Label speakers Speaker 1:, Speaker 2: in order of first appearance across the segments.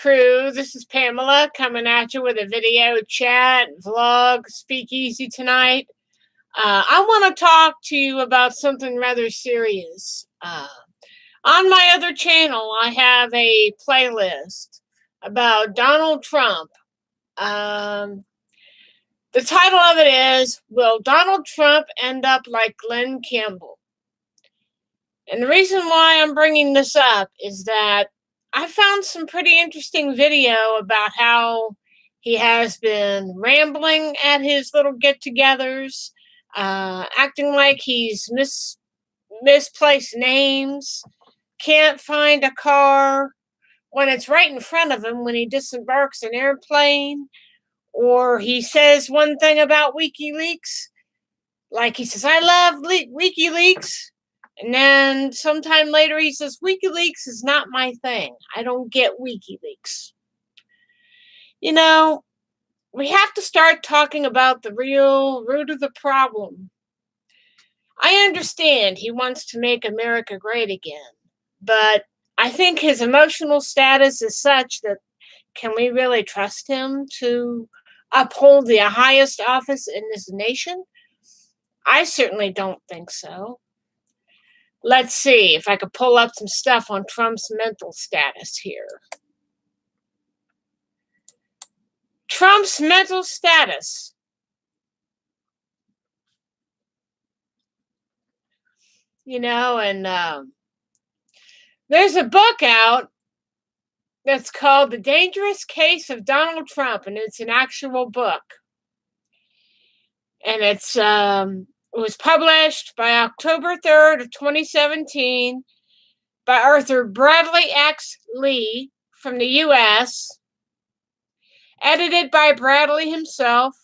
Speaker 1: crew. This is Pamela coming at you with a video chat, vlog, speakeasy tonight. I want to talk to you about something rather serious. On my other channel, I have a playlist about Donald Trump. The title of it is, Will Donald Trump End Up Like Glenn Campbell? And the reason why I'm bringing this up is that I found some pretty interesting video about how he has been rambling at his little get-togethers, acting like he's misplaced names, can't find a car when it's right in front of him when he disembarks an airplane, or he says one thing about WikiLeaks, like he says, I love WikiLeaks. And then sometime later he says, WikiLeaks is not my thing. I don't get WikiLeaks. You know, we have to start talking about the real root of the problem. I understand he wants to make America great again, but I think his emotional status is such that can we really trust him to uphold the highest office in this nation? I certainly don't think so. Let's see if I could pull up some stuff on Trump's mental status here. Trump's mental status. You know, and there's a book out that's called The Dangerous Case of Donald Trump, and it's an actual book. And it was published by October 3rd of 2017 by Arthur Bradley X. Lee from the U.S., edited by Bradley himself,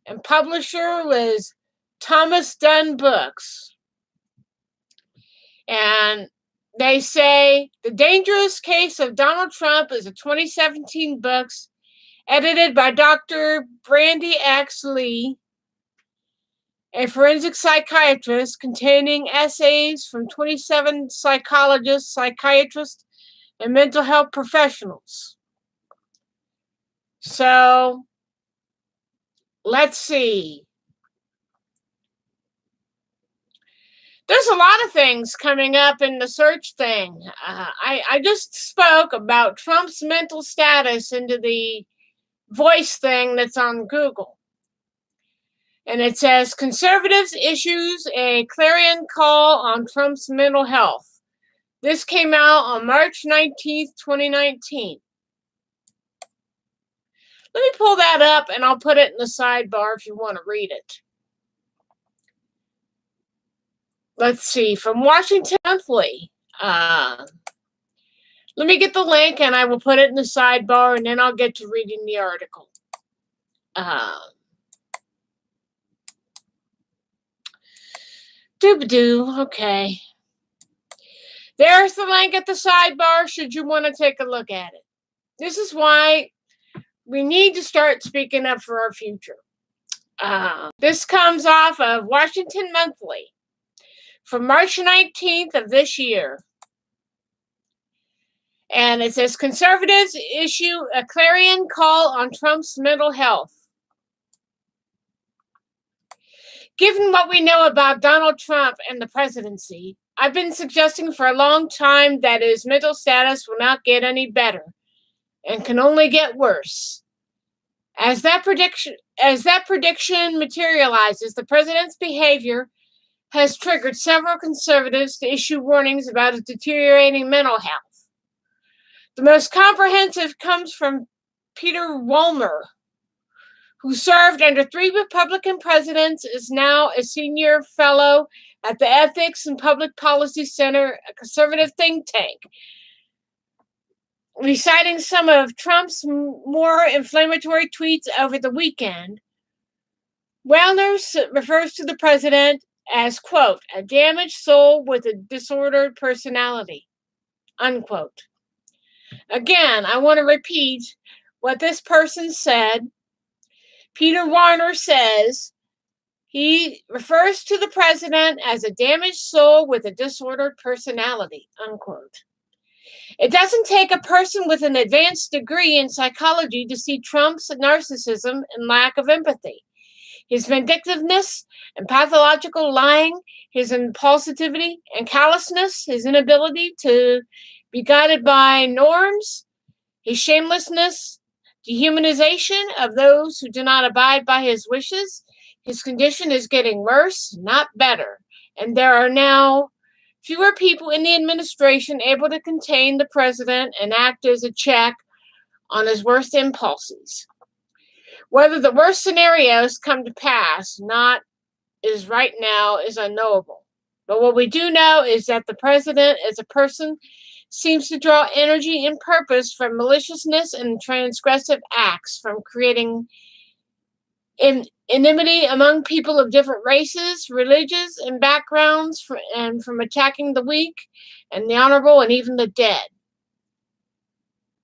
Speaker 1: and publisher was Thomas Dunn Books. And they say The Dangerous Case of Donald Trump is a 2017 book edited by Dr. Brandy X. Lee, a forensic psychiatrist, containing essays from 27 psychologists, psychiatrists, and mental health professionals. So, let's see. There's a lot of things coming up in the search thing. I just spoke about Trump's mental status into the voice thing that's on Google. And it says, conservatives issues a clarion call on Trump's mental health. This came out on March 19th, 2019. Let me pull that up and I'll put it in the sidebar if you want to read it. Let's see, from Washington Monthly. Let me get the link and I will put it in the sidebar and then I'll get to reading the article. Doobadoo, okay. There's the link at the sidebar should you want to take a look at it. This is why we need to start speaking up for our future. This comes off of Washington Monthly from March 19th of this year. And it says, conservatives issue a clarion call on Trump's mental health. Given what we know about Donald Trump and the presidency, I've been suggesting for a long time that his mental status will not get any better and can only get worse. As that prediction materializes, the president's behavior has triggered several conservatives to issue warnings about his deteriorating mental health. The most comprehensive comes from Peter Wolmer, who served under 3 Republican presidents, is now a senior fellow at the Ethics and Public Policy Center, a conservative think tank. Reciting some of Trump's more inflammatory tweets over the weekend, Wellner refers to the president as, quote, a damaged soul with a disordered personality, unquote. Again, I want to repeat what this person said. Peter Warner says he refers to the president as a damaged soul with a disordered personality, unquote. It doesn't take a person with an advanced degree in psychology to see Trump's narcissism and lack of empathy, his vindictiveness and pathological lying, his impulsivity and callousness, his inability to be guided by norms, his shamelessness, dehumanization of those who do not abide by his wishes. His condition is getting worse, not better, and there are now fewer people in the administration able to contain the president and act as a check on his worst impulses. Whether the worst scenarios come to pass, not is right now, is unknowable. But what we do know is that the president, as a person, seems to draw energy and purpose from maliciousness and transgressive acts, from creating enmity among people of different races, religions, and backgrounds, and from attacking the weak and the honorable and even the dead.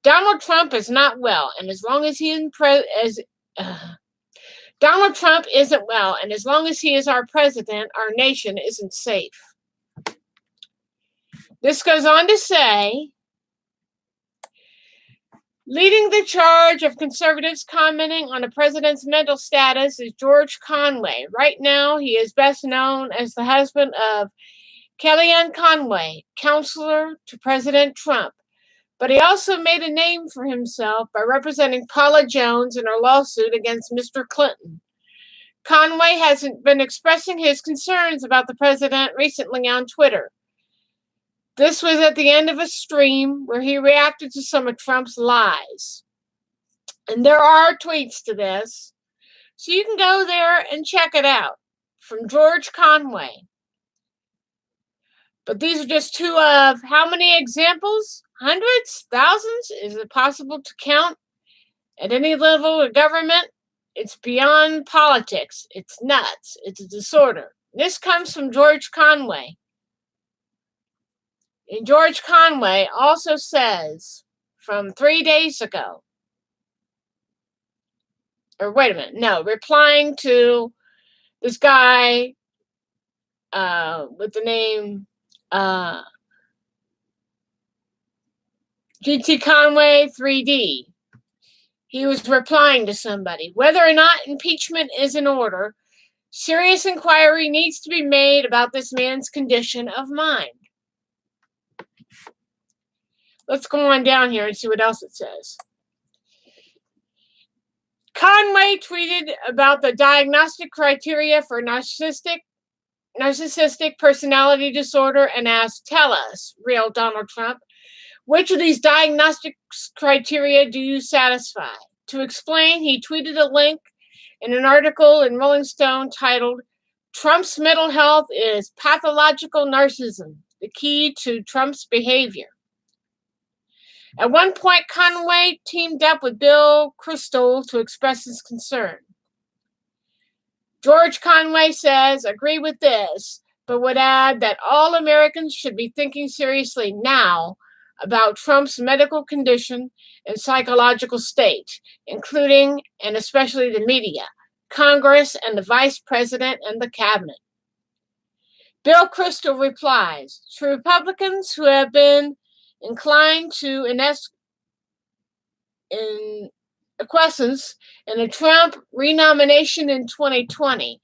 Speaker 1: Donald Trump is not well, and as long as Donald Trump isn't well, and as long as he is our president, our nation isn't safe. This goes on to say, leading the charge of conservatives commenting on the president's mental status is George Conway. Right now, he is best known as the husband of Kellyanne Conway, counselor to President Trump. But he also made a name for himself by representing Paula Jones in her lawsuit against Mr. Clinton. Conway has been expressing his concerns about the president recently on Twitter. This was at the end of a stream where he reacted to some of Trump's lies. And there are tweets to this, so you can go there and check it out from George Conway. But these are just two of how many examples? Hundreds? Thousands? Is it possible to count? At any level of government, it's beyond politics. It's nuts. It's a disorder. This comes from George Conway. And George Conway also says from 3 days ago, or wait a minute, no, replying to this guy with the name GT Conway 3D. He was replying to somebody. Whether or not impeachment is in order, serious inquiry needs to be made about this man's condition of mind. Let's go on down here and see what else it says. Conway tweeted about the diagnostic criteria for narcissistic personality disorder and asked, "Tell us, real Donald Trump, which of these diagnostic criteria do you satisfy?" To explain, he tweeted a link in an article in Rolling Stone titled, "Trump's mental health is pathological narcissism, the key to Trump's behavior." At one point, Conway teamed up with Bill Kristol to express his concern. George Conway says, "Agree with this, but would add that all Americans should be thinking seriously now about Trump's medical condition and psychological state, including and especially the media, Congress, and the Vice President and the Cabinet." Bill Kristol replies, "To Republicans who have been inclined to acquiescence in a Trump renomination in 2020.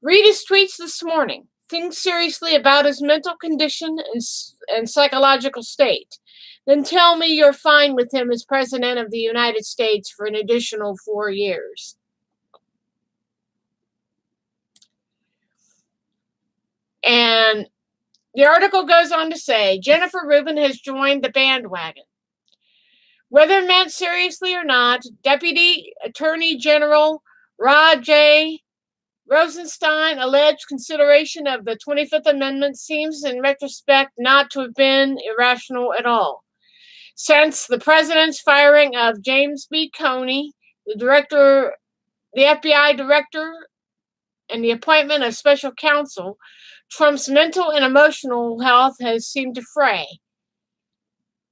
Speaker 1: Read his tweets this morning. Think seriously about his mental condition and psychological state. Then tell me you're fine with him as President of the United States for an additional 4 years." And the article goes on to say, Jennifer Rubin has joined the bandwagon. Whether meant seriously or not, Deputy Attorney General Rod J. Rosenstein alleged consideration of the 25th Amendment seems in retrospect not to have been irrational at all. Since the president's firing of James B. Comey, the FBI director, and the appointment of special counsel, Trump's mental and emotional health has seemed to fray.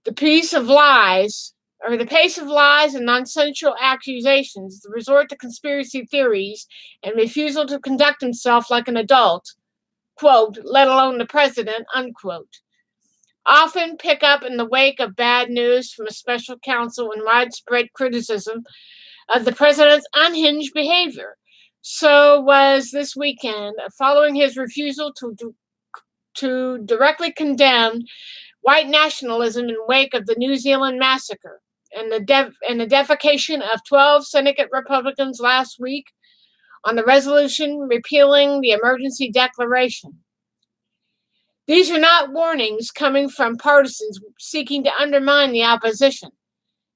Speaker 1: The pace of lies and nonsensical accusations, the resort to conspiracy theories, and refusal to conduct himself like an adult, quote, let alone the president, unquote, often pick up in the wake of bad news from a special counsel and widespread criticism of the president's unhinged behavior. So was this weekend, following his refusal to directly condemn white nationalism in wake of the New Zealand massacre and the defecation of 12 Senate Republicans last week on the resolution repealing the emergency declaration. These are not warnings coming from partisans seeking to undermine the opposition.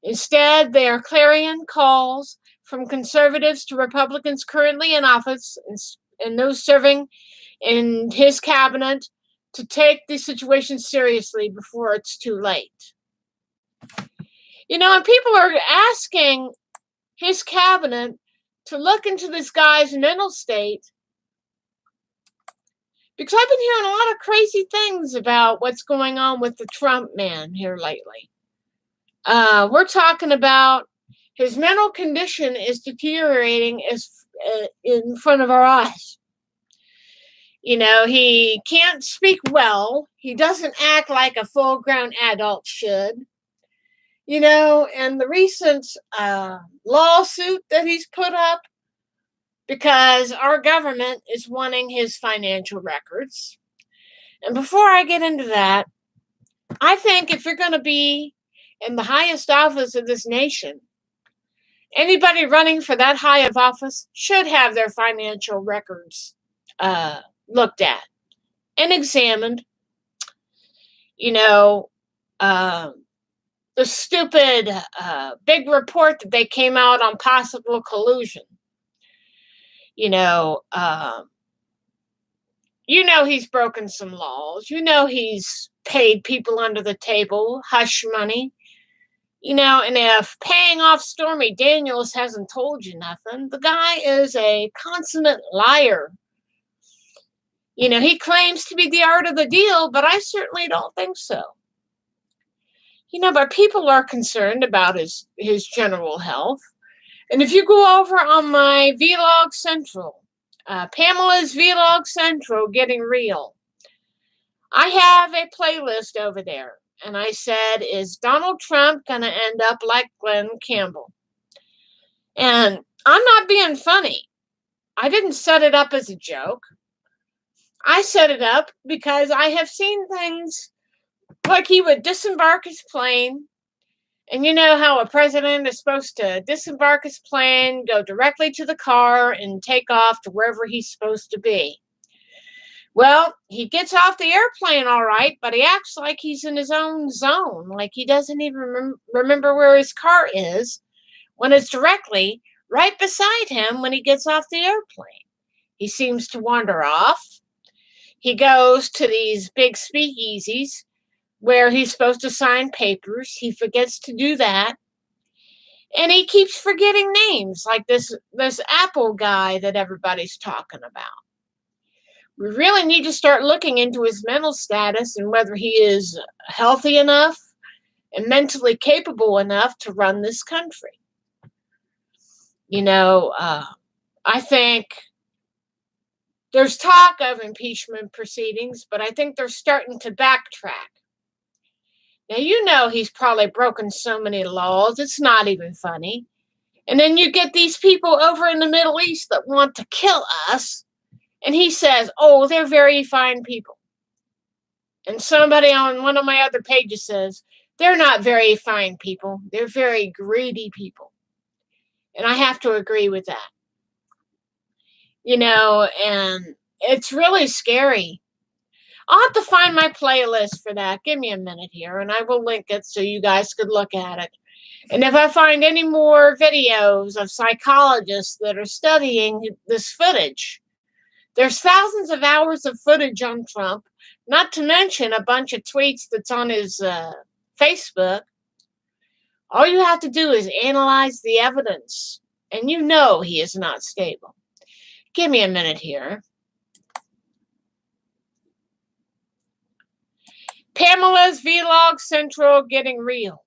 Speaker 1: Instead, they are clarion calls from conservatives to Republicans currently in office and those serving in his cabinet to take the situation seriously before it's too late. And people are asking his cabinet to look into this guy's mental state, because I've been hearing a lot of crazy things about what's going on with the Trump man here lately. We're talking about his mental condition is deteriorating in front of our eyes. He can't speak well. He doesn't act like a full-grown adult should. And the recent lawsuit that he's put up because our government is wanting his financial records. And before I get into that, I think if you're going to be in the highest office of this nation, anybody running for that high of office should have their financial records looked at and examined. The stupid big report that they came out on possible collusion. He's broken some laws. He's paid people under the table hush money. And if paying off Stormy Daniels hasn't told you nothing, the guy is a consummate liar. He claims to be the art of the deal, but I certainly don't think so. But people are concerned about his general health. And if you go over on my Vlog Central, Pamela's Vlog Central, Getting Real, I have a playlist over there. And I said, is Donald Trump going to end up like Glenn Campbell? And I'm not being funny. I didn't set it up as a joke. I set it up because I have seen things like he would disembark his plane. And you know how a president is supposed to disembark his plane, go directly to the car, and take off to wherever he's supposed to be. Well, he gets off the airplane all right, but he acts like he's in his own zone, like he doesn't even remember where his car is when it's directly right beside him when he gets off the airplane. He seems to wander off. He goes to these big speakeasies where he's supposed to sign papers. He forgets to do that. And he keeps forgetting names, like this Apple guy that everybody's talking about. We really need to start looking into his mental status and whether he is healthy enough and mentally capable enough to run this country. I think there's talk of impeachment proceedings, but I think they're starting to backtrack. Now, he's probably broken so many laws, it's not even funny. And then you get these people over in the Middle East that want to kill us. And he says, oh, they're very fine people. And somebody on one of my other pages says, they're not very fine people. They're very greedy people. And I have to agree with that. And it's really scary. I'll have to find my playlist for that. Give me a minute here, and I will link it so you guys could look at it. And if I find any more videos of psychologists that are studying this footage, there's thousands of hours of footage on Trump, not to mention a bunch of tweets that's on his Facebook. All you have to do is analyze the evidence, and he is not stable. Give me a minute here. Pamela's Vlog Central, Getting Real.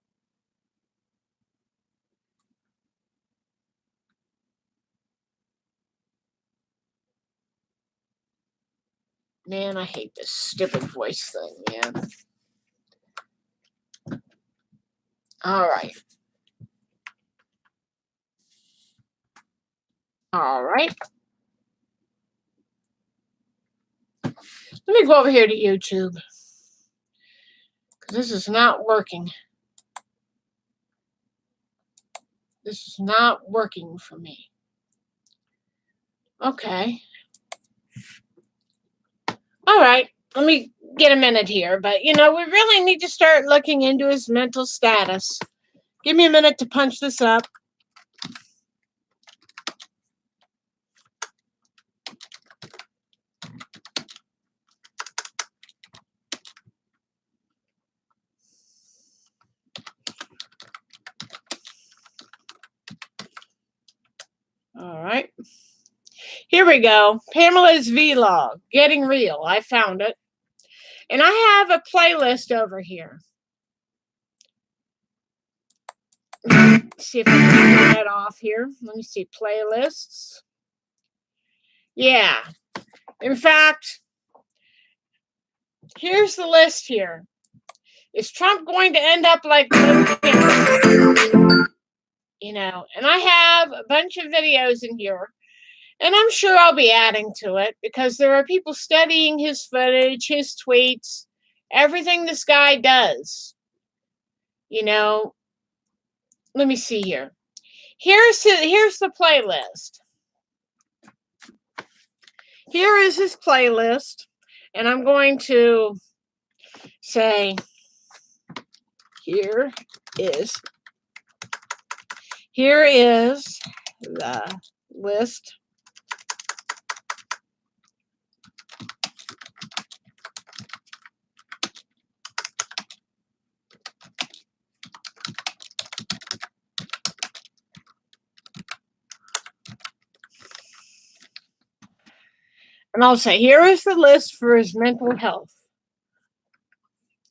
Speaker 1: Man, I hate this stupid voice thing, man. All right. All right. Let me go over here to YouTube, because this is not working. This is not working for me. Okay. All right. Let me get a minute here. But, we really need to start looking into his mental status. Give me a minute to punch this up. All right. Here we go. Pamela's Vlog, Getting Real. I found it. And I have a playlist over here. See if I can turn that off here. Let me see. Playlists. Yeah. In fact, here's the list here. Is Trump going to end up like and I have a bunch of videos in here, and I'm sure I'll be adding to it because there are people studying his footage, his tweets, everything this guy does. Let me see here. Here's the playlist. Here is his playlist, and I'm going to say, here is the list. And I'll say, here is the list for his mental health.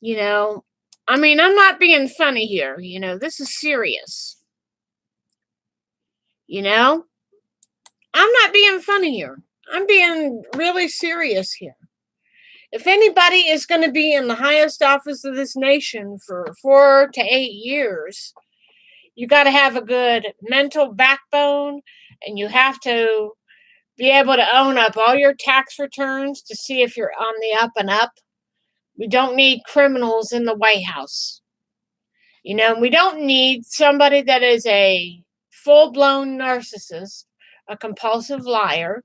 Speaker 1: I'm not being funny here. This is serious. I'm not being funny here. I'm being really serious here. If anybody is going to be in the highest office of this nation for 4 to 8 years, you got to have a good mental backbone, and you have to be able to own up all your tax returns to see if you're on the up and up. We don't need criminals in the White House. We don't need somebody that is a full-blown narcissist, a compulsive liar.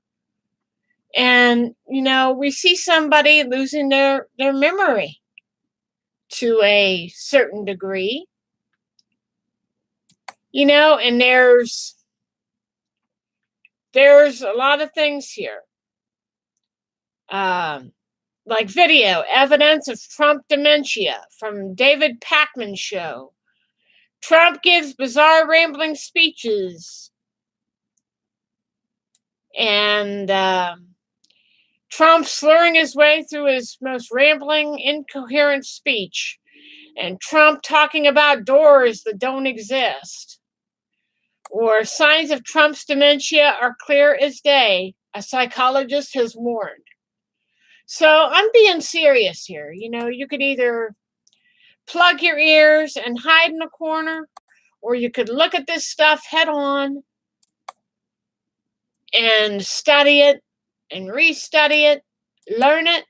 Speaker 1: And, we see somebody losing their memory to a certain degree. And there's a lot of things here. Like video, evidence of Trump dementia from David Pakman show. Trump gives bizarre rambling speeches. And Trump slurring his way through his most rambling, incoherent speech. And Trump talking about doors that don't exist. Or signs of Trump's dementia are clear as day, a psychologist has warned. So I'm being serious here. You could either plug your ears and hide in a corner, or you could look at this stuff head on and study it and restudy it, learn it.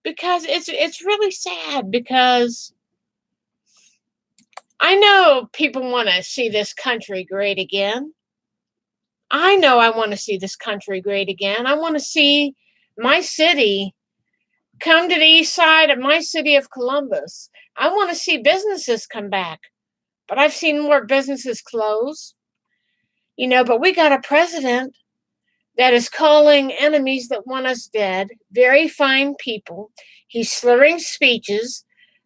Speaker 1: Because it's really sad, because I know people want to see this country great again. I know I want to see this country great again. I want to see my city come to the east side of my city of Columbus. I want to see businesses come back. But I've seen more businesses close. But we got a president that is calling enemies that want us dead very fine people. He's slurring speeches,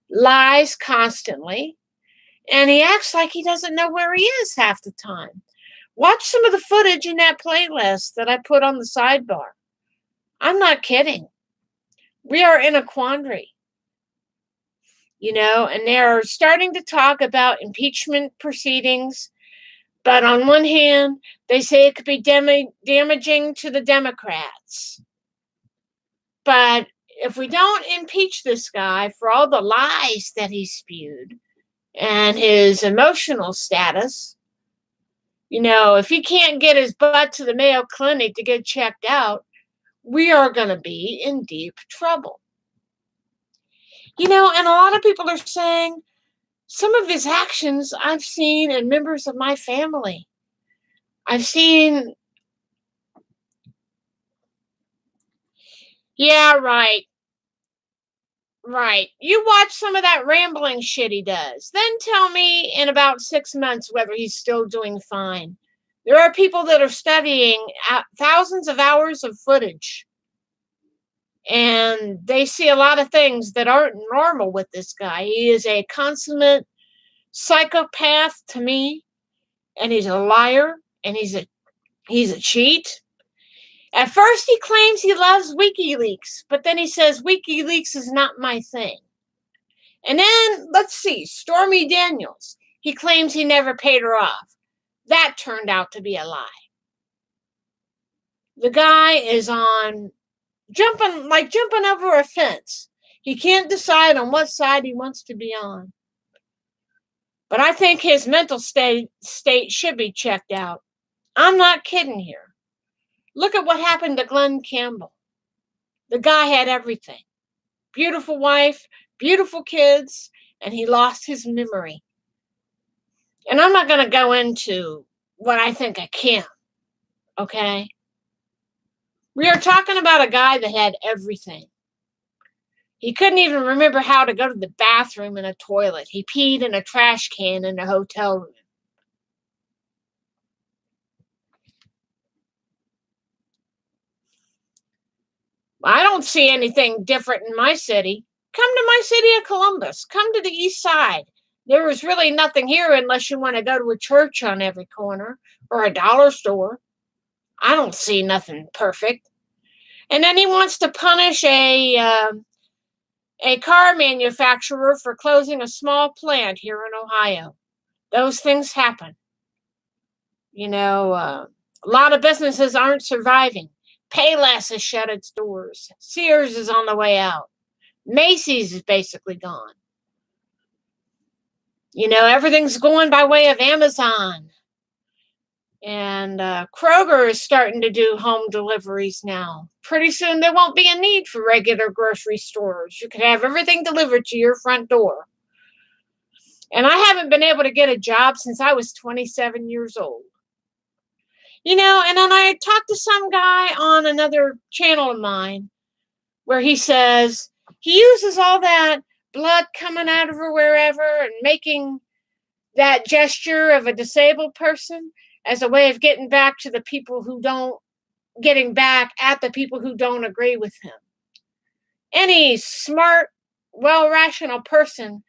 Speaker 1: lies constantly, and he acts like he doesn't know where he is half the time. Watch some of the footage in that playlist that I put on the sidebar. I'm not kidding. We are in a quandary. And they're starting to talk about impeachment proceedings. But on one hand, they say it could be damaging to the Democrats. But if we don't impeach this guy for all the lies that he spewed, and his emotional status. If he can't get his butt to the Mayo Clinic to get checked out, we are going to be in deep trouble. And a lot of people are saying some of his actions I've seen in members of my family. I've seen, yeah, right. Right. You watch some of that rambling shit he does. Then tell me in about 6 months whether he's still doing fine. There are people that are studying thousands of hours of footage. And they see a lot of things that aren't normal with this guy. He is a consummate psychopath to me. And he's a liar. And he's a cheat. At first, he claims he loves WikiLeaks, but then he says WikiLeaks is not my thing. And then, let's see, Stormy Daniels. He claims he never paid her off. That turned out to be a lie. The guy is on jumping over a fence. He can't decide on what side he wants to be on. But I think his mental state should be checked out. I'm not kidding here. Look at what happened to Glenn Campbell. The guy had everything. Beautiful wife, beautiful kids, and he lost his memory. And I'm not going to go into what I think I can, okay? We are talking about a guy that had everything. He couldn't even remember how to go to the bathroom in a toilet. He peed in a trash can in a hotel room. I don't see anything different in my city. Come to my city of Columbus. Come to the east side. There is really nothing here unless you want to go to a church on every corner or a dollar store. I don't see nothing perfect. And then he wants to punish a car manufacturer for closing a small plant here in Ohio. Those things happen. A lot of businesses aren't surviving. Payless has shut its doors. Sears is on the way out. Macy's is basically gone. Everything's going by way of Amazon. And Kroger is starting to do home deliveries now. Pretty soon there won't be a need for regular grocery stores. You can have everything delivered to your front door. And I haven't been able to get a job since I was 27 years old. And then I talked to some guy on another channel of mine where he says he uses all that blood coming out of her wherever and making that gesture of a disabled person as a way of getting back at the people who don't agree with him. Any smart, well-rational person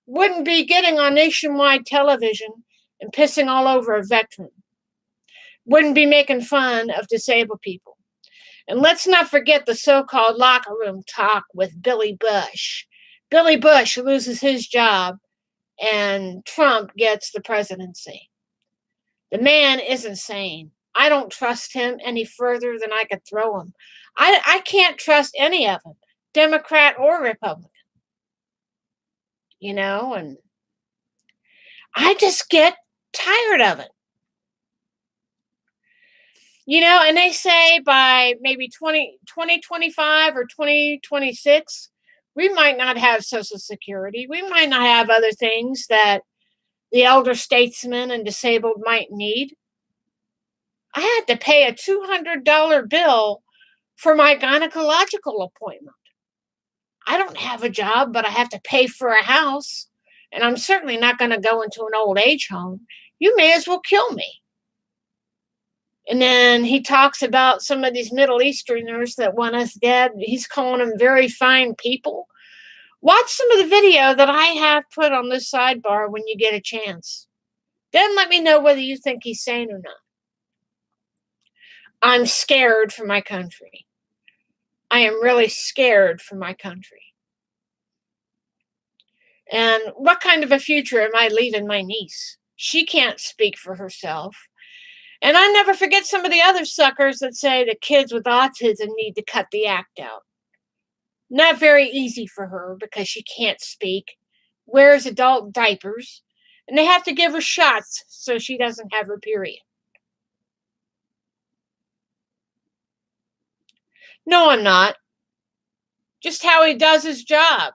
Speaker 1: wouldn't be getting on nationwide television and pissing all over a veteran. Wouldn't be making fun of disabled people. And let's not forget the so-called locker room talk with Billy Bush. Billy Bush loses his job and Trump gets the presidency. The man is insane. I don't trust him any further than I could throw him. I can't trust any of them, Democrat or Republican. And I just get tired of it. And they say by maybe 2025 or 2026, we might not have Social Security. We might not have other things that the elder statesmen and disabled might need. I had to pay a $200 bill for my gynecological appointment. I don't have a job, but I have to pay for a house. And I'm certainly not going to go into an old age home. You may as well kill me. And then he talks about some of these Middle Easterners that want us dead. He's calling them very fine people. Watch some of the video that I have put on this sidebar when you get a chance. Then let me know whether you think he's sane or not. I'm scared for my country. I am really scared for my country. And what kind of a future am I leaving my niece? She can't speak for herself. And I never forget some of the other suckers that say the kids with autism need to cut the act out. Not very easy for her because she can't speak. wears adult diapers, and they have to give her shots so she doesn't have her period. No, I'm not. Just how he does his job.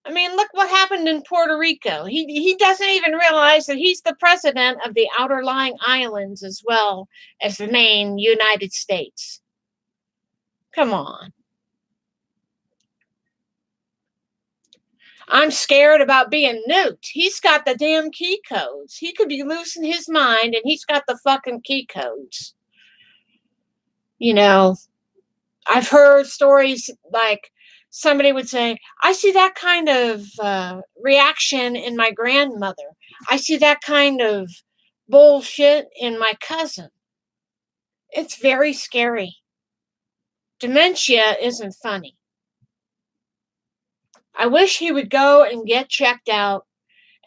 Speaker 1: I mean, look what happened in Puerto Rico. He doesn't even realize that he's the president of the outer lying islands as well as the main United States. Come on. I'm scared about being nuked. He's got the damn key codes. He could be losing his mind and he's got the fucking key codes. You know, I've heard stories like somebody would say, I see that kind of reaction in my grandmother. I see that kind of bullshit in my cousin. It's very scary. Dementia isn't funny. I wish he would go and get checked out.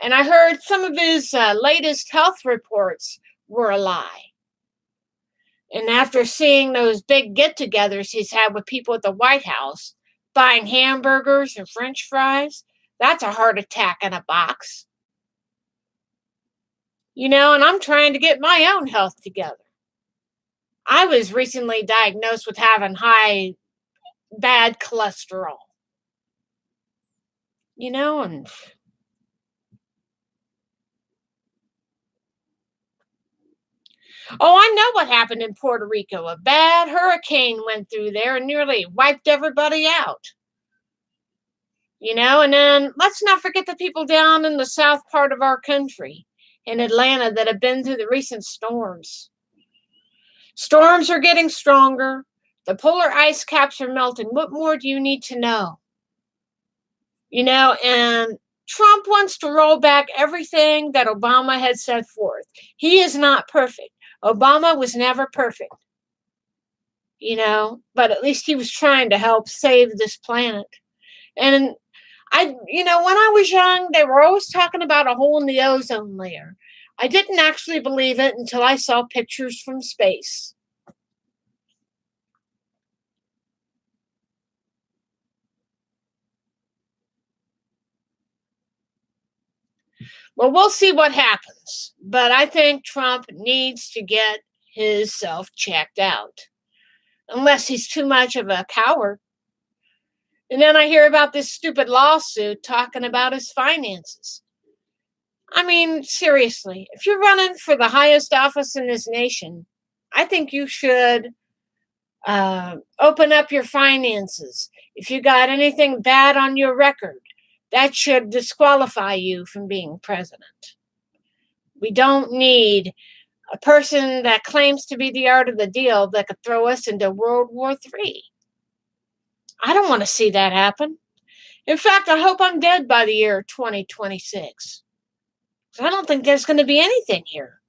Speaker 1: And I heard some of his latest health reports were a lie. And after seeing those big get-togethers he's had with people at the White House, buying hamburgers and French fries, that's a heart attack in a box. You know, and I'm trying to get my own health together. I was recently diagnosed with having bad cholesterol. You know, and oh, I know what happened in Puerto Rico. A bad hurricane went through there and nearly wiped everybody out. You know, and then let's not forget the people down in the south part of our country, in Atlanta, that have been through the recent storms. Storms are getting stronger. The polar ice caps are melting. What more do you need to know? You know, and Trump wants to roll back everything that Obama had set forth. He is not perfect. Obama was never perfect. You know, but at least he was trying to help save this planet. And when I was young, they were always talking about a hole in the ozone layer. I didn't actually believe it until I saw pictures from space. Well, we'll see what happens. But I think Trump needs to get himself checked out. Unless he's too much of a coward. And then I hear about this stupid lawsuit talking about his finances. I mean, seriously, if you're running for the highest office in this nation, I think you should open up your finances. If you got anything bad on your record, that should disqualify you from being president. We don't need a person that claims to be the art of the deal that could throw us into World War III. I don't want to see that happen. In fact, I hope I'm dead by the year 2026. I don't think there's going to be anything here.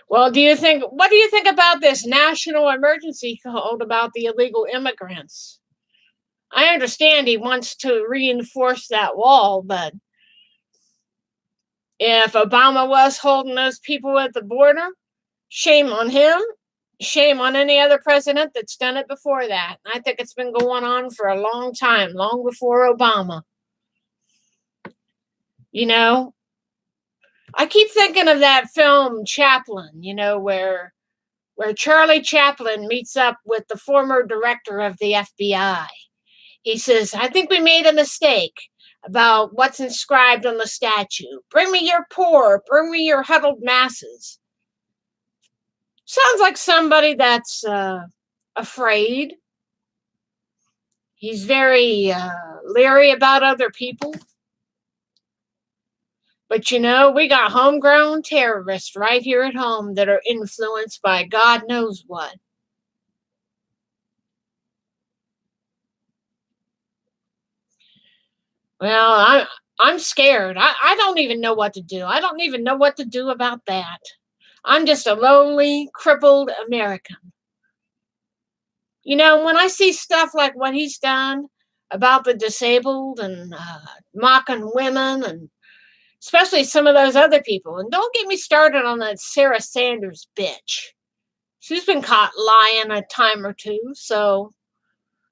Speaker 1: Well, what do you think about this national emergency called about the illegal immigrants? I understand he wants to reinforce that wall, but if Obama was holding those people at the border, shame on him. Shame on any other president that's done it before that. I think it's been going on for a long time, long before Obama. You know, I keep thinking of that film Chaplin, where Charlie Chaplin meets up with the former director of the FBI. He says, I think we made a mistake about what's inscribed on the statue. Bring me your poor, bring me your huddled masses. Sounds like somebody that's afraid. He's very leery about other people. But we got homegrown terrorists right here at home that are influenced by God knows what. Well, I'm scared. I don't even know what to do. I don't even know what to do about that. I'm just a lonely, crippled American. When I see stuff like what he's done about the disabled and mocking women and especially some of those other people. And don't get me started on that Sarah Sanders bitch. She's been caught lying a time or two, so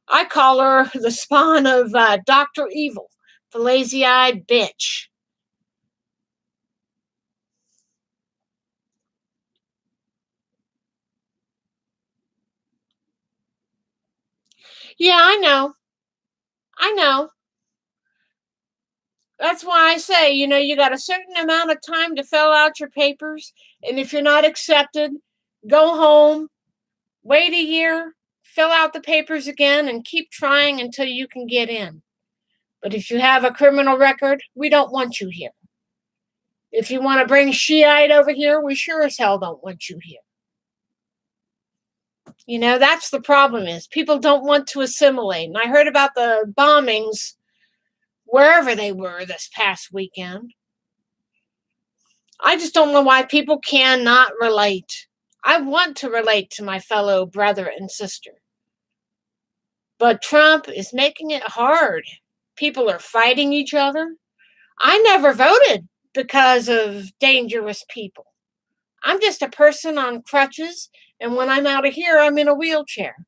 Speaker 1: I call her the spawn of Dr. Evil, the lazy-eyed bitch. Yeah, I know. I know. That's why I say, you got a certain amount of time to fill out your papers. And if you're not accepted, go home, wait a year, fill out the papers again, and keep trying until you can get in. But if you have a criminal record, we don't want you here. If you want to bring Shiite over here, we sure as hell don't want you here. That's the problem is people don't want to assimilate. And I heard about the bombings wherever they were this past weekend. I just don't know why people cannot relate. I want to relate to my fellow brother and sister. But Trump is making it hard. People are fighting each other. I never voted because of dangerous people. I'm just a person on crutches, and when I'm out of here, I'm in a wheelchair.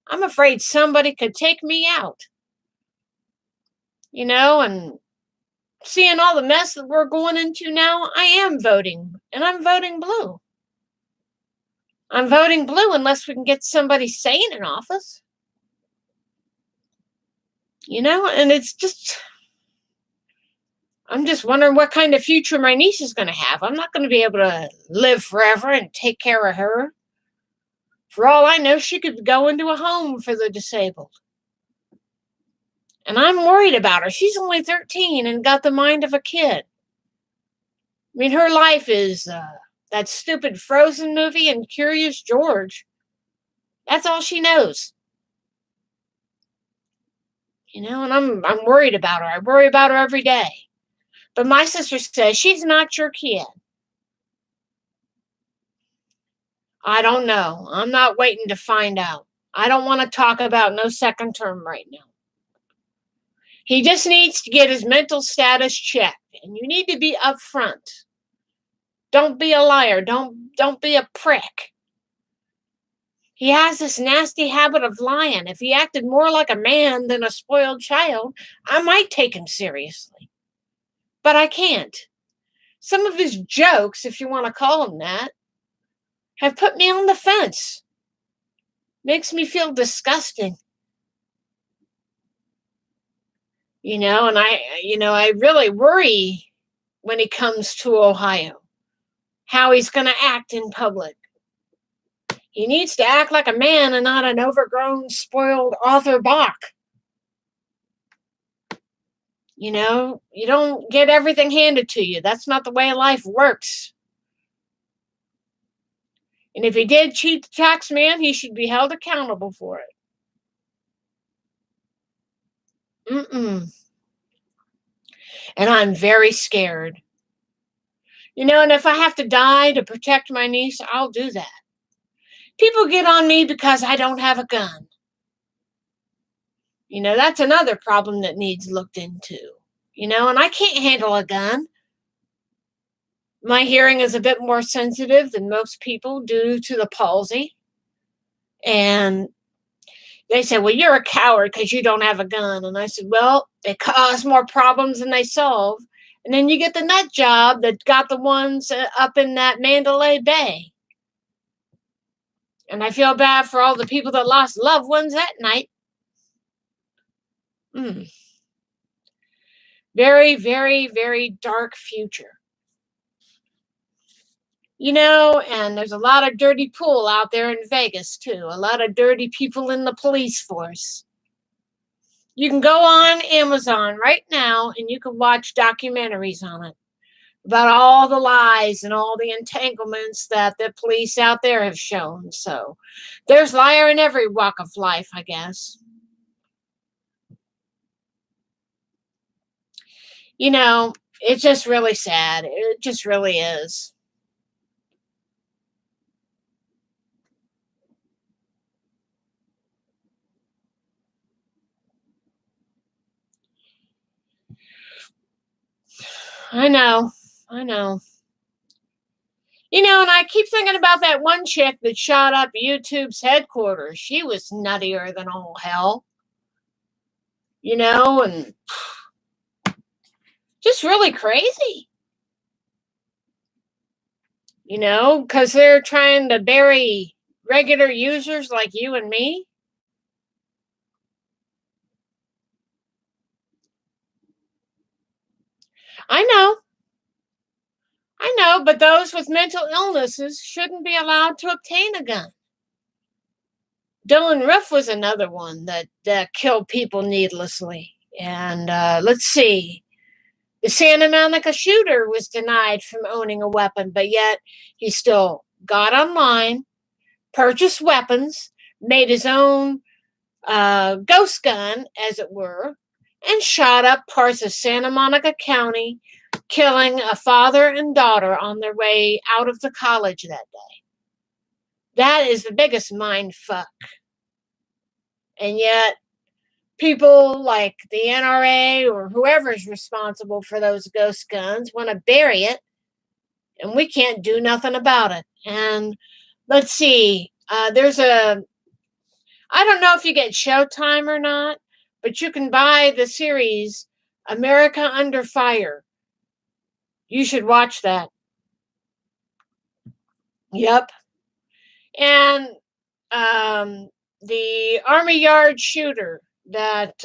Speaker 1: I'm afraid somebody could take me out. And seeing all the mess that we're going into now, I am voting, and I'm voting blue. I'm voting blue unless we can get somebody sane in office. And it's just, I'm just wondering what kind of future my niece is going to have. I'm not going to be able to live forever and take care of her. For all I know, she could go into a home for the disabled. And I'm worried about her. She's only 13 and got the mind of a kid. I mean, her life is that stupid Frozen movie and Curious George. That's all she knows. And I'm worried about her. I worry about her every day. But my sister says she's not your kid. I don't know. I'm not waiting to find out. I don't want to talk about no second term right now. He just needs to get his mental status checked. And you need to be upfront. Don't be a liar. Don't be a prick. He has this nasty habit of lying. If he acted more like a man than a spoiled child, I might take him seriously. But I can't. Some of his jokes, if you want to call them that, have put me on the fence. Makes me feel disgusting. And I really worry when he comes to Ohio, how he's going to act in public. He needs to act like a man and not an overgrown, spoiled Arthur Bach. You don't get everything handed to you. That's not the way life works. And if he did cheat the tax man, he should be held accountable for it. And I'm very scared. And if I have to die to protect my niece, I'll do that. People get on me because I don't have a gun. That's another problem that needs looked into. And I can't handle a gun. My hearing is a bit more sensitive than most people due to the palsy. And they said, well, you're a coward because you don't have a gun. And I said, well, they cause more problems than they solve. And then you get the nut job that got the ones up in that Mandalay Bay. And I feel bad for all the people that lost loved ones that night. Very, very, very dark future. And there's a lot of dirty pool out there in Vegas, too. A lot of dirty people in the police force. You can go on Amazon right now and you can watch documentaries on it about all the lies and all the entanglements that the police out there have shown. So there's liar in every walk of life, I guess. It's just really sad. It just really is. I know. I know. You know, and I keep thinking about that one chick that shot up YouTube's headquarters. She was nuttier than all hell, you know, and just really crazy, you know, because they're trying to bury regular users like you and me. I know. I know, but those with mental illnesses shouldn't be allowed to obtain a gun. Dylan Roof was another one that killed people needlessly. And let's see. The Santa Monica shooter was denied from owning a weapon, but yet he still got online, purchased weapons, made his own ghost gun, as it were, and shot up parts of Santa Monica County, killing a father and daughter on their way out of the college that day. That is the biggest mind fuck. And yet, people like the NRA or whoever's responsible for those ghost guns want to bury it, and we can't do nothing about it. And let's see, I don't know if you get Showtime or not, but you can buy the series America Under Fire. You should watch that. Yep. And the Army Yard shooter that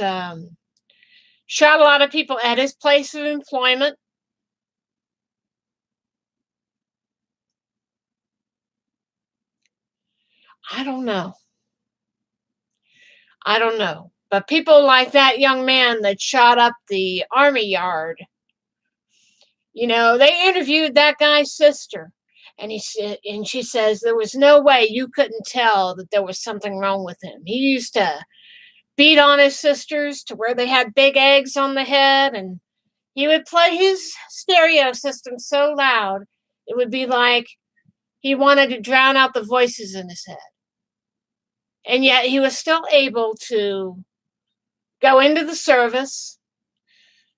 Speaker 1: shot a lot of people at his place of employment. I don't know. But people like that young man that shot up the Army Yard, you know, they interviewed that guy's sister. And she says there was no way you couldn't tell that there was something wrong with him. He used to beat on his sisters to where they had big eggs on the head, and he would play his stereo system so loud it would be like he wanted to drown out the voices in his head. And yet he was still able to go into the service.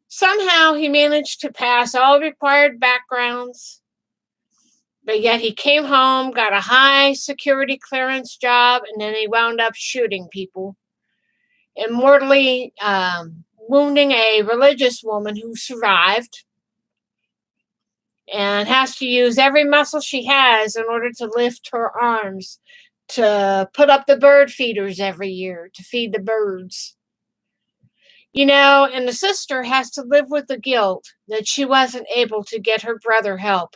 Speaker 1: Somehow he managed to pass all required backgrounds, but yet he came home, got a high security clearance job, and then he wound up shooting people and mortally wounding a religious woman who survived and has to use every muscle she has in order to lift her arms to put up the bird feeders every year to feed the birds. You know, and the sister has to live with the guilt that she wasn't able to get her brother help.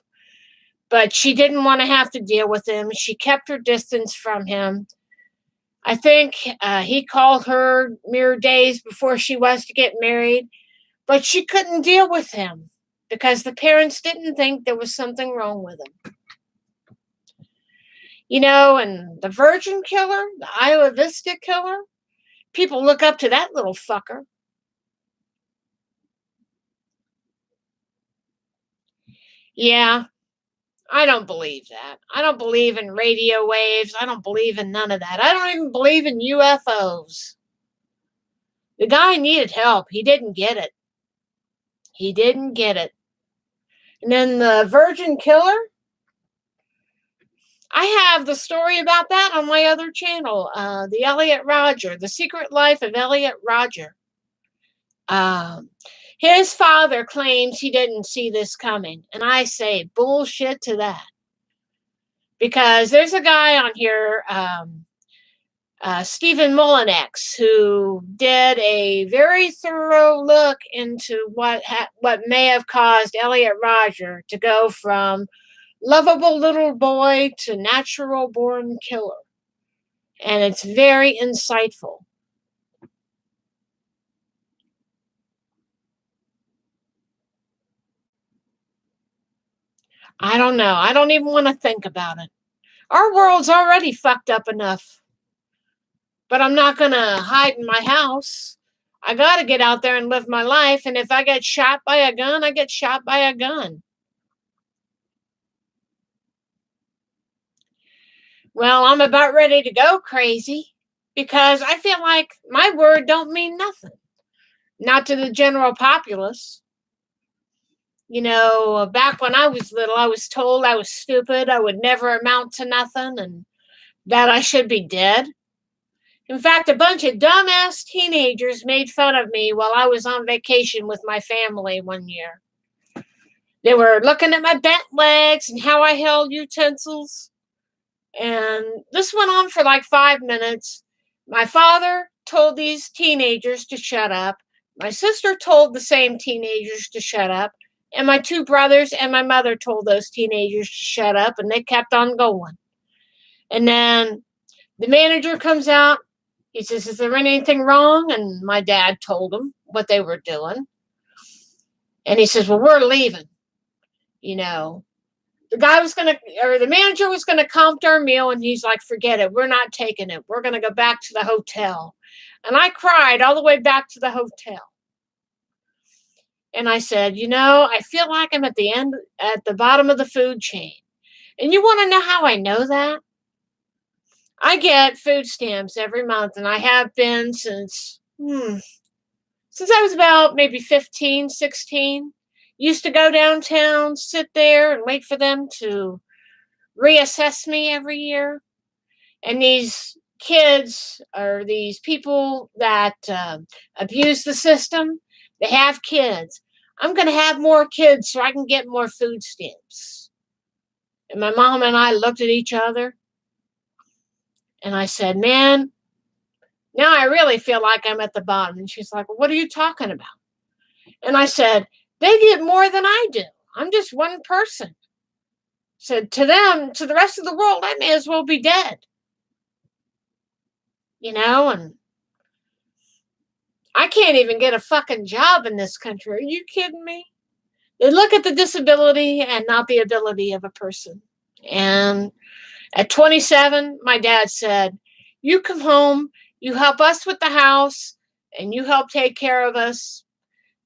Speaker 1: But she didn't want to have to deal with him. She kept her distance from him. I think he called her mere days before she was to get married, but she couldn't deal with him because the parents didn't think there was something wrong with him. You know, and the Virgin Killer, the Isla Vista Killer, people look up to that little fucker. Yeah, I don't believe that. I don't believe in radio waves. I don't believe in none of that. I don't even believe in UFOs. The guy needed help. He didn't get it. He didn't get it. And then the Virgin Killer, I have the story about that on my other channel, the Elliot Rodger, The Secret Life of Elliot Rodger. His father claims he didn't see this coming, and I say bullshit to that. Because there's a guy on here, Stephen Mullinex, who did a very thorough look into what may have caused Elliot Rodger to go from lovable little boy to natural born killer. And it's very insightful. I don't know. I don't even want to think about it. Our world's already fucked up enough. But I'm not going to hide in my house. I got to get out there and live my life. And if I get shot by a gun, I get shot by a gun. Well, I'm about ready to go crazy because I feel like my word don't mean nothing. Not to the general populace. Back when I was little, I was told I was stupid, I would never amount to nothing, and that I should be dead. In fact, a bunch of dumbass teenagers made fun of me while I was on vacation with my family one year. They were looking at my bent legs and how I held utensils. And this went on for like 5 minutes. My father told these teenagers to shut up. My sister told the same teenagers to shut up. And my two brothers and my mother told those teenagers to shut up, and they kept on going. And then the manager comes out. He says, "Is there anything wrong?" And my dad told him what they were doing. And he says, "Well, we're leaving." The manager was going to comp our meal, and he's like, "Forget it. We're not taking it. We're going to go back to the hotel." And I cried all the way back to the hotel. And I said, I feel like I'm at the bottom of the food chain. And you want to know how I know that? I get food stamps every month, and I have been since I was about maybe 15, 16. Used to go downtown, sit there, and wait for them to reassess me every year. And these kids, or these people that abuse the system, they have kids. I'm going to have more kids so I can get more food stamps. And my mom and I looked at each other, and I said, "Man, now I really feel like I'm at the bottom." And she's like, "Well, what are you talking about?" And I said, "They get more than I do. I'm just one person." Said, "To them, to the rest of the world, I may as well be dead." And I can't even get a fucking job in this country. Are you kidding me? They look at the disability and not the ability of a person. And at 27, my dad said, "You come home, you help us with the house, and you help take care of us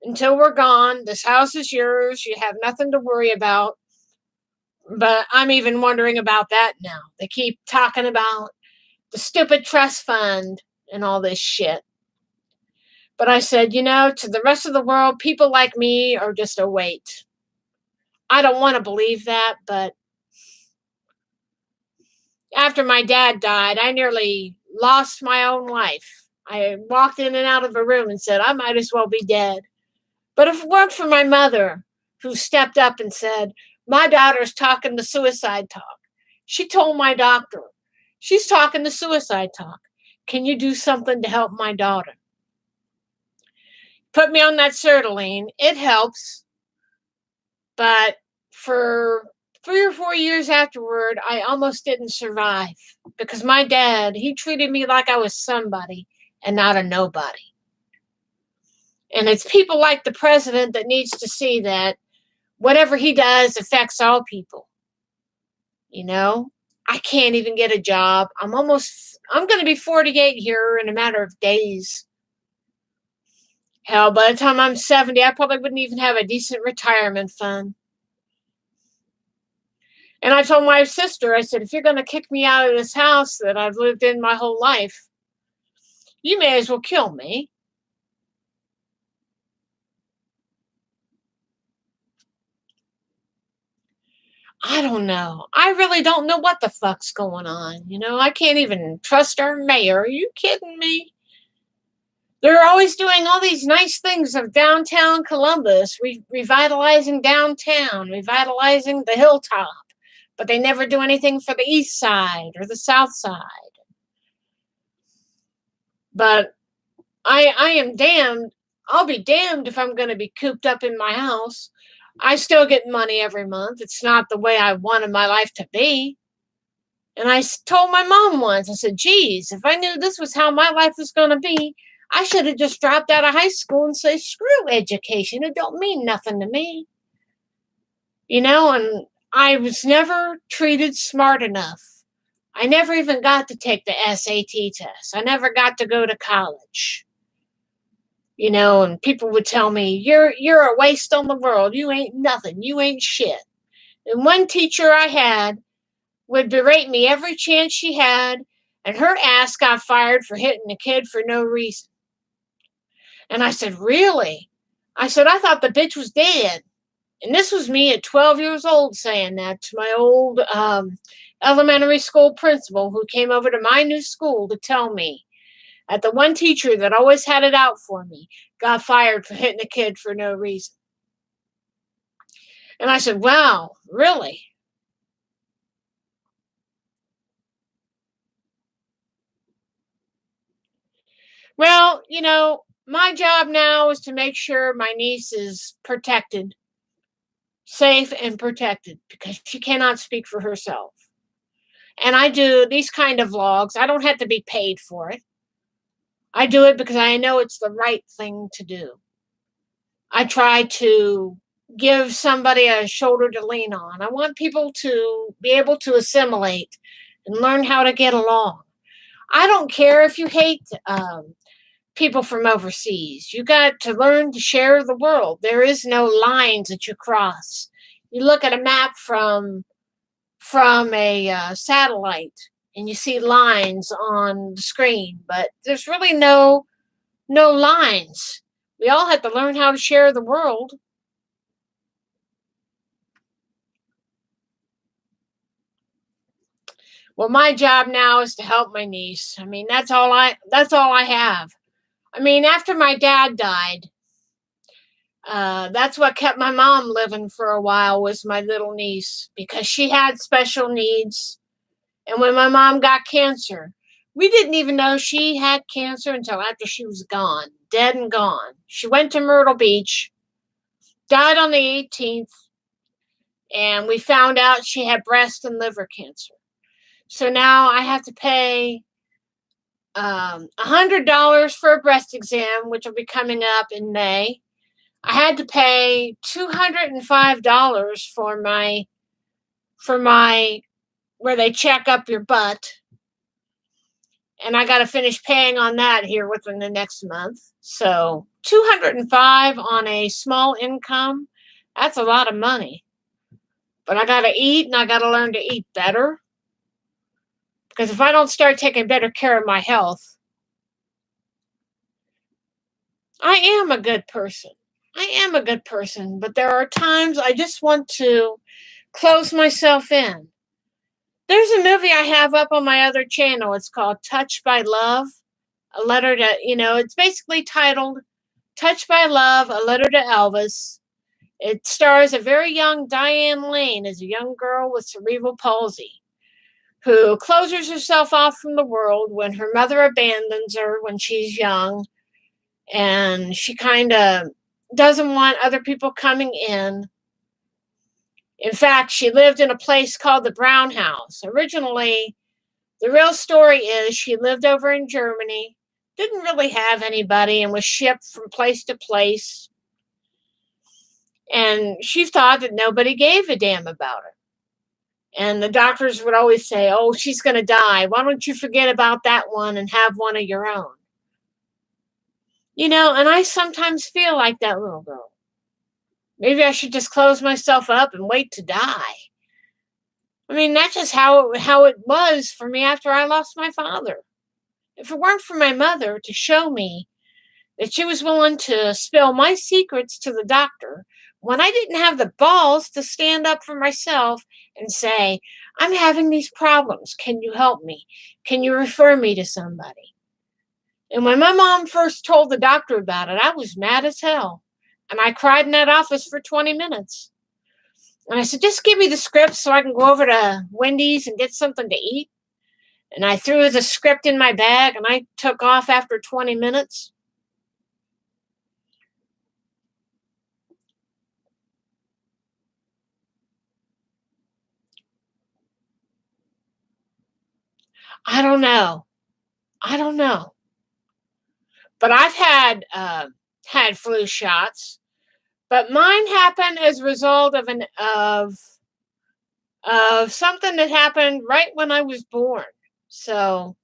Speaker 1: until we're gone. This house is yours. You have nothing to worry about." But I'm even wondering about that now. They keep talking about the stupid trust fund and all this shit. But I said, to the rest of the world, people like me are just a weight. I don't want to believe that, but after my dad died, I nearly lost my own life. I walked in and out of a room and said, I might as well be dead. But if it weren't for my mother, who stepped up and said, "My daughter's talking to suicide talk." She told my doctor, "She's talking to suicide talk. Can you do something to help my daughter?" Put me on that sertraline. It helps. But for 3 or 4 years afterward, I almost didn't survive because my dad, he treated me like I was somebody and not a nobody. And it's people like the president that needs to see that whatever he does affects all people. I can't even get a job. I'm going to be 48 here in a matter of days. Hell, by the time I'm 70, I probably wouldn't even have a decent retirement fund. And I told my sister, I said, if you're going to kick me out of this house that I've lived in my whole life, you may as well kill me. I don't know. I really don't know what the fuck's going on. I can't even trust our mayor. Are you kidding me? They're always doing all these nice things of downtown Columbus, revitalizing downtown, revitalizing the hilltop, but they never do anything for the east side or the south side. But I am damned. I'll be damned if I'm going to be cooped up in my house. I still get money every month. It's not the way I wanted my life to be. And I told my mom once, I said, geez, if I knew this was how my life was going to be, I should have just dropped out of high school and say, screw education. It don't mean nothing to me. And I was never treated smart enough. I never even got to take the SAT test. I never got to go to college. And people would tell me, you're a waste on the world. You ain't nothing. You ain't shit. And one teacher I had would berate me every chance she had, and her ass got fired for hitting a kid for no reason. And I said, really? I said, I thought the bitch was dead. And this was me at 12 years old saying that to my old elementary school principal who came over to my new school to tell me that the one teacher that always had it out for me got fired for hitting a kid for no reason. And I said, wow, really? Well, my job now is to make sure my niece is protected, safe and protected, because she cannot speak for herself. And I do these kind of vlogs. I don't have to be paid for it. I do it because I know it's the right thing to do. I try to give somebody a shoulder to lean on. I want people to be able to assimilate and learn how to get along. I don't care if you hate people from overseas. You got to learn to share the world. There is no lines that you cross. You look at a map from a satellite and you see lines on the screen, but there's really no lines. We all have to learn how to share the world. Well, my job now is to help my niece. I mean, that's all I have. I mean, after my dad died, that's what kept my mom living for a while was my little niece because she had special needs. And when my mom got cancer, we didn't even know she had cancer until after she was gone, dead and gone. She went to Myrtle Beach, died on the 18th, and we found out she had breast and liver cancer. So now I have to pay $100 for a breast exam, which will be coming up in May. I had to pay $205 for my where they check up your butt, and I got to finish paying on that here within the next month. So 205 on a small income, that's a lot of money. But I got to eat, and I got to learn to eat better. Because if I don't start taking better care of my health, I am a good person. I am a good person, but there are times I just want to close myself in. There's a movie I have up on my other channel. It's called Touched by Love, a letter to, it's basically titled Touched by Love, a letter to Elvis. It stars a very young Diane Lane as a young girl with cerebral palsy who closes herself off from the world when her mother abandons her when she's young, and she kind of doesn't want other people coming in. In fact, she lived in a place called the Brown House. Originally, the real story is she lived over in Germany, didn't really have anybody, and was shipped from place to place. And she thought that nobody gave a damn about her. And the doctors would always say, oh, she's going to die. Why don't you forget about that one and have one of your own? And I sometimes feel like that little girl. Maybe I should just close myself up and wait to die. I mean, that's just how it was for me after I lost my father. If it weren't for my mother to show me that she was willing to spill my secrets to the doctor when I didn't have the balls to stand up for myself and say, I'm having these problems. Can you help me? Can you refer me to somebody? And when my mom first told the doctor about it, I was mad as hell. And I cried in that office for 20 minutes. And I said, just give me the script so I can go over to Wendy's and get something to eat. And I threw the script in my bag and I took off after 20 minutes. I don't know. But I've had flu shots. But mine happened as a result of something that happened right when I was born. So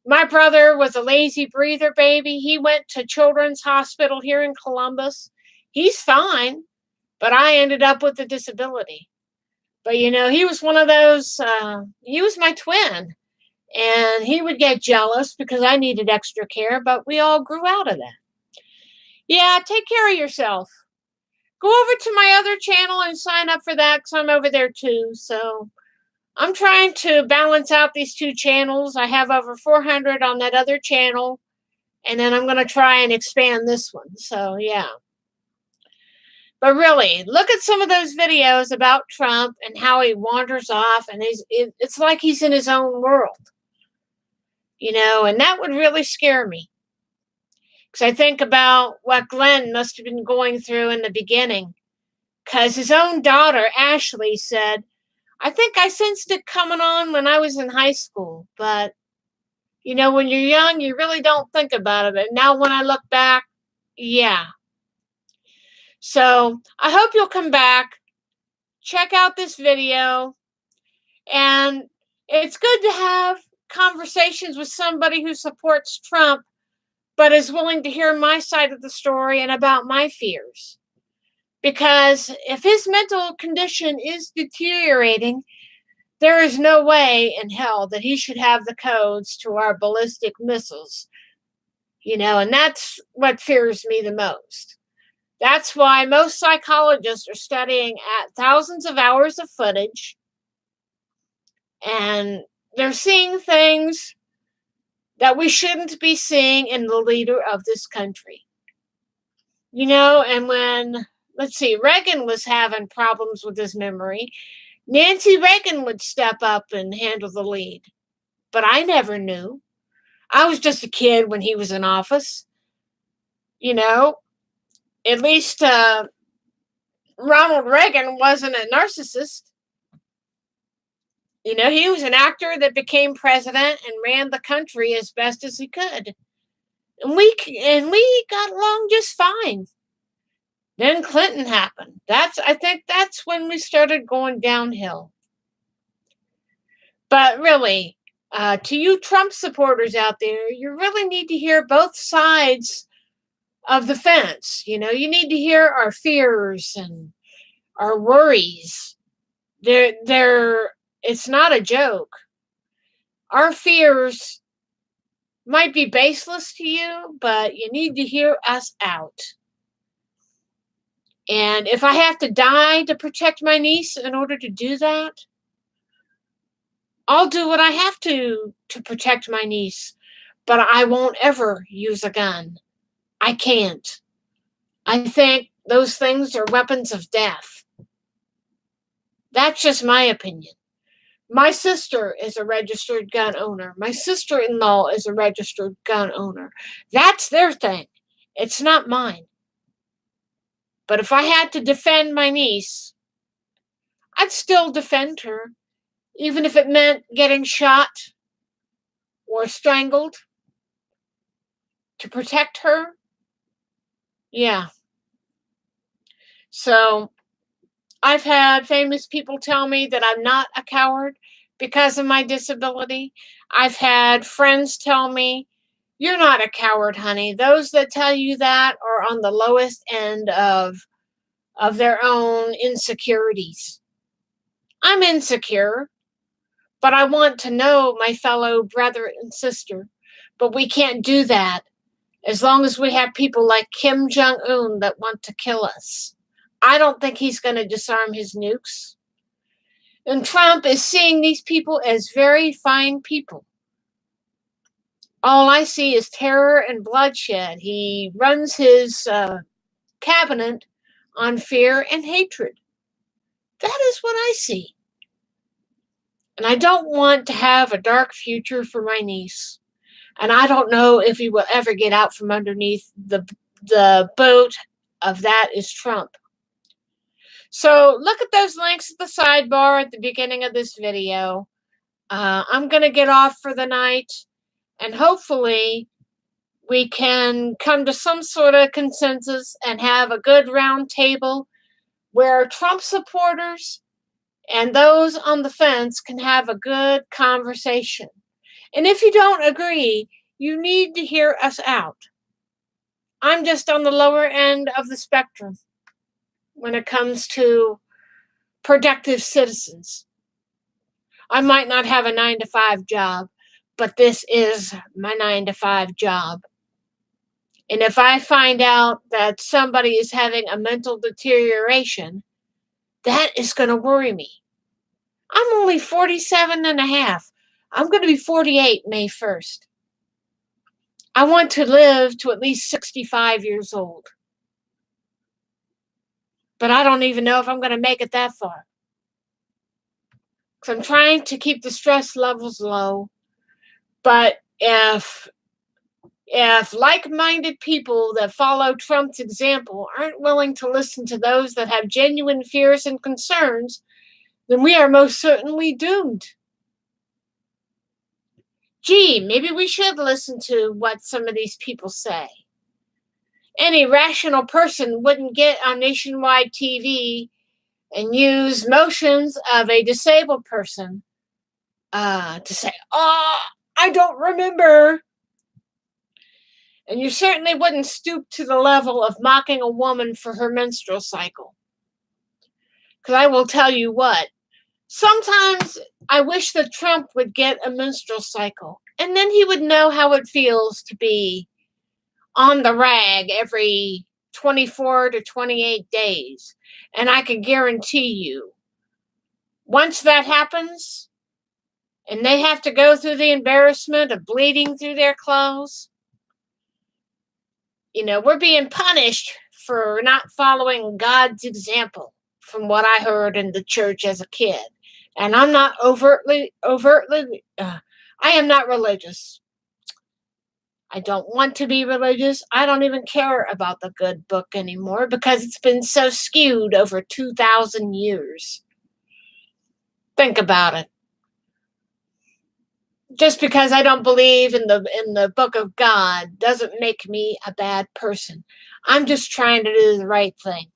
Speaker 1: my brother was a lazy breather baby. He went to Children's Hospital here in Columbus. He's fine, but I ended up with a disability. But he was one of those. He was my twin, and he would get jealous because I needed extra care. But we all grew out of that. Yeah, take care of yourself. go over to my other channel and sign up for that because I'm over there too. So I'm trying to balance out these two channels. I have over 400 on that other channel, and then I'm going to try and expand this one. So, yeah. But really, look at some of those videos about Trump and how he wanders off, and it's like he's in his own world. And that would really scare me. Because I think about what Glenn must have been going through in the beginning. Because his own daughter, Ashley, said, I think I sensed it coming on when I was in high school. But, when you're young, you really don't think about it. But now when I look back, yeah. So I hope you'll come back, check out this video, and it's good to have conversations with somebody who supports Trump, but is willing to hear my side of the story and about my fears. Because if his mental condition is deteriorating, there is no way in hell that he should have the codes to our ballistic missiles. And that's what fears me the most. That's why most psychologists are studying at thousands of hours of footage, and they're seeing things that we shouldn't be seeing in the leader of this country. And when, Reagan was having problems with his memory, Nancy Reagan would step up and handle the lead. But I never knew. I was just a kid when he was in office. At least Ronald Reagan wasn't a narcissist. He was an actor that became president and ran the country as best as he could. And we got along just fine. Then Clinton happened. I think that's when we started going downhill. But really, to you Trump supporters out there, you really need to hear both sides of the fence. You need to hear our fears and our worries. It's not a joke. Our fears might be baseless to you, but you need to hear us out. And if I have to die to protect my niece in order to do that, I'll do what I have to protect my niece. But I won't ever use a gun. I can't. I think those things are weapons of death. That's just my opinion. My sister is a registered gun owner. My sister-in-law is a registered gun owner. That's their thing. It's not mine. But if I had to defend my niece, I'd still defend her, even if it meant getting shot or strangled to protect her. Yeah. So I've had famous people tell me that I'm not a coward because of my disability. I've had friends tell me, you're not a coward, honey. Those that tell you that are on the lowest end of their own insecurities. I'm insecure, but I want to know my fellow brother and sister. But we can't do that as long as we have people like Kim Jong-un that want to kill us. I don't think he's going to disarm his nukes. And Trump is seeing these people as very fine people. All I see is terror and bloodshed. He runs his cabinet on fear and hatred. That is what I see. And I don't want to have a dark future for my niece. And I don't know if he will ever get out from underneath the boat of that is Trump. So look at those links at the sidebar at the beginning of this video. I'm going to get off for the night, and hopefully we can come to some sort of consensus and have a good round table where Trump supporters and those on the fence can have a good conversation. And if you don't agree, you need to hear us out. I'm just on the lower end of the spectrum when it comes to productive citizens. I might not have a 9-to-5 job, but this is my 9-to-5 job. And if I find out that somebody is having a mental deterioration, that is going to worry me. I'm only 47 and a half. I'm going to be 48 May 1st. I want to live to at least 65 years old. But I don't even know if I'm going to make it that far. Because I'm trying to keep the stress levels low. But if like-minded people that follow Trump's example aren't willing to listen to those that have genuine fears and concerns, then we are most certainly doomed. Gee, maybe we should listen to what some of these people say. Any rational person wouldn't get on nationwide TV and use motions of a disabled person to say, "Oh, I don't remember." And you certainly wouldn't stoop to the level of mocking a woman for her menstrual cycle. Because I will tell you what, sometimes I wish that Trump would get a menstrual cycle, and then he would know how it feels to be on the rag every 24 to 28 days. And I can guarantee you, once that happens, and they have to go through the embarrassment of bleeding through their clothes, we're being punished for not following God's example, from what I heard in the church as a kid. And I'm not overtly, I am not religious. I don't want to be religious. I don't even care about the good book anymore because it's been so skewed over 2,000 years. Think about it. Just because I don't believe in the book of God doesn't make me a bad person. I'm just trying to do the right thing.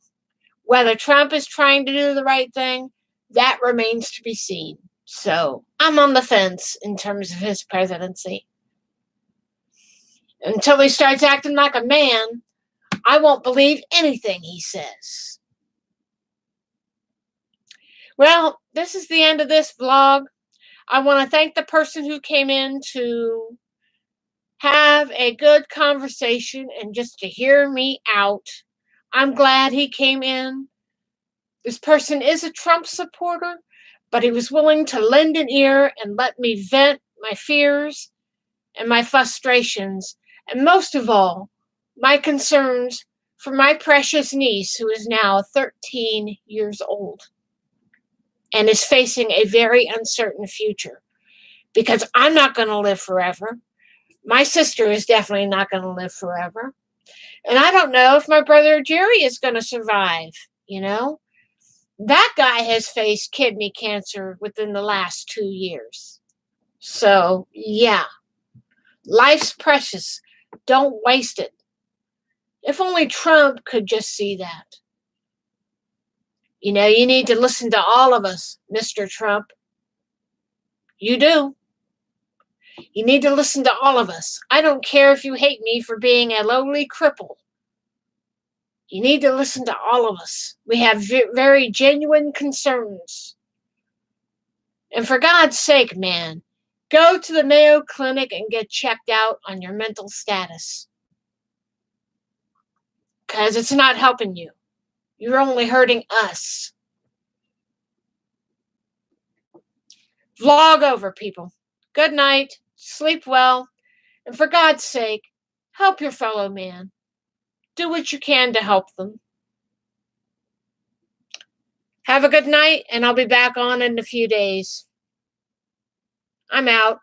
Speaker 1: Whether Trump is trying to do the right thing, that remains to be seen. So I'm on the fence in terms of his presidency. Until he starts acting like a man, I won't believe anything he says. Well, this is the end of this vlog. I want to thank the person who came in to have a good conversation and just to hear me out. I'm glad he came in. This person is a Trump supporter, but he was willing to lend an ear and let me vent my fears and my frustrations, and most of all, my concerns for my precious niece, who is now 13 years old and is facing a very uncertain future. Because I'm not going to live forever. My sister is definitely not going to live forever. And I don't know if my brother Jerry is going to survive, That guy has faced kidney cancer within the last 2 years. So, yeah. Life's precious. Don't waste it. If only Trump could just see that. You need to listen to all of us, Mr. Trump. You do. You need to listen to all of us. I don't care if you hate me for being a lowly cripple. You need to listen to all of us. We have very genuine concerns. And for God's sake, man, go to the Mayo Clinic and get checked out on your mental status. Because it's not helping you. You're only hurting us. Vlog over, people. Good night. Sleep well. And for God's sake, help your fellow man. Do what you can to help them. Have a good night, and I'll be back on in a few days. I'm out.